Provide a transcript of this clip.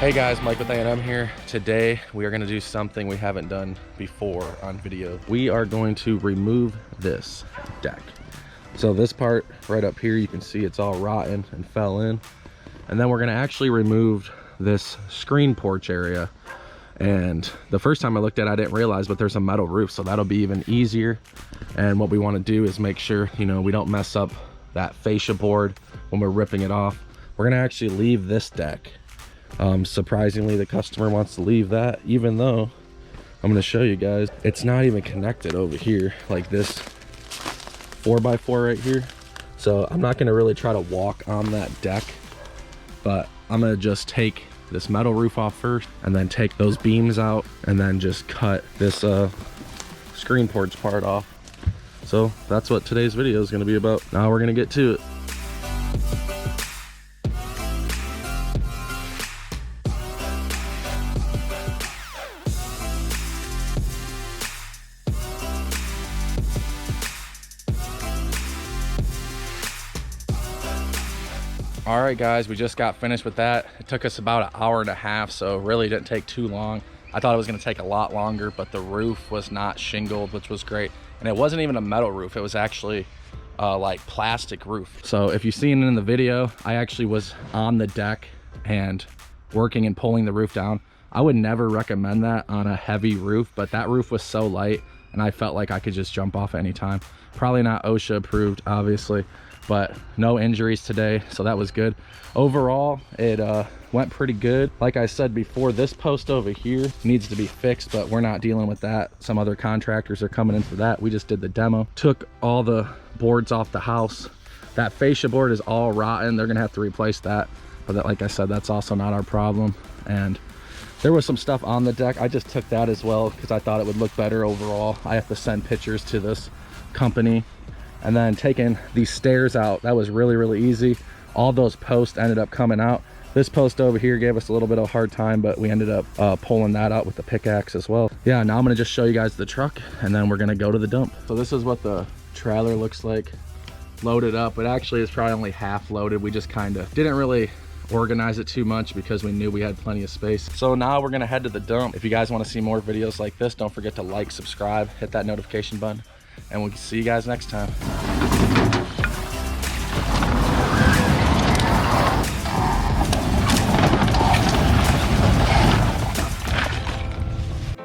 Hey guys, Mike with A&M here. Today we are going to do something we haven't done before on video. We are going to remove this deck. So this part right up here, you can see it's all rotten and fell in. And then we're going to actually remove this screen porch area. And the first time I looked at it, I didn't realize, but there's a metal roof, so that'll be even easier. And what we want to do is make sure, we don't mess up that fascia board when we're ripping it off. We're going to actually leave this deck. Surprisingly, the customer wants to leave that, even though I'm going to show you guys, it's not even connected over here like this 4x4 right here. So I'm not going to really try to walk on that deck, but I'm going to just take this metal roof off first and then take those beams out and then just cut this screen porch part off. So that's what today's video is going to be about. Now we're going to get to it. All right guys, we just got finished with that. It took us about an hour and a half, so really didn't take too long. I thought it was gonna take a lot longer, but the roof was not shingled, which was great. And it wasn't even a metal roof, it was actually like plastic roof. So if you've seen it in the video, I actually was on the deck and working and pulling the roof down. I would never recommend that on a heavy roof, but that roof was so light and I felt like I could just jump off anytime. Probably not OSHA approved, obviously, but no injuries today, so that was good. Overall, it went pretty good. Like I said before, this post over here needs to be fixed, but we're not dealing with that. Some other contractors are coming in for that. We just did the demo. Took all the boards off the house. That fascia board is all rotten. They're gonna have to replace that. But that, like I said, that's also not our problem. And there was some stuff on the deck. I just took that as well because I thought it would look better overall. I have to send pictures to this company. And then taking these stairs out, that was really easy. All those posts ended up coming out. This post over here gave us a little bit of a hard time, but we ended up pulling that out with the pickaxe as well. Yeah, now I'm gonna just show you guys the truck and then we're gonna go to the dump. So this is what the trailer looks like loaded up. It actually is probably only half loaded. We just kind of didn't really organize it too much because we knew we had plenty of space. So now we're gonna head to the dump. If you guys want to see more videos like this, don't forget to like, subscribe, hit that notification button, and we'll see you guys next time.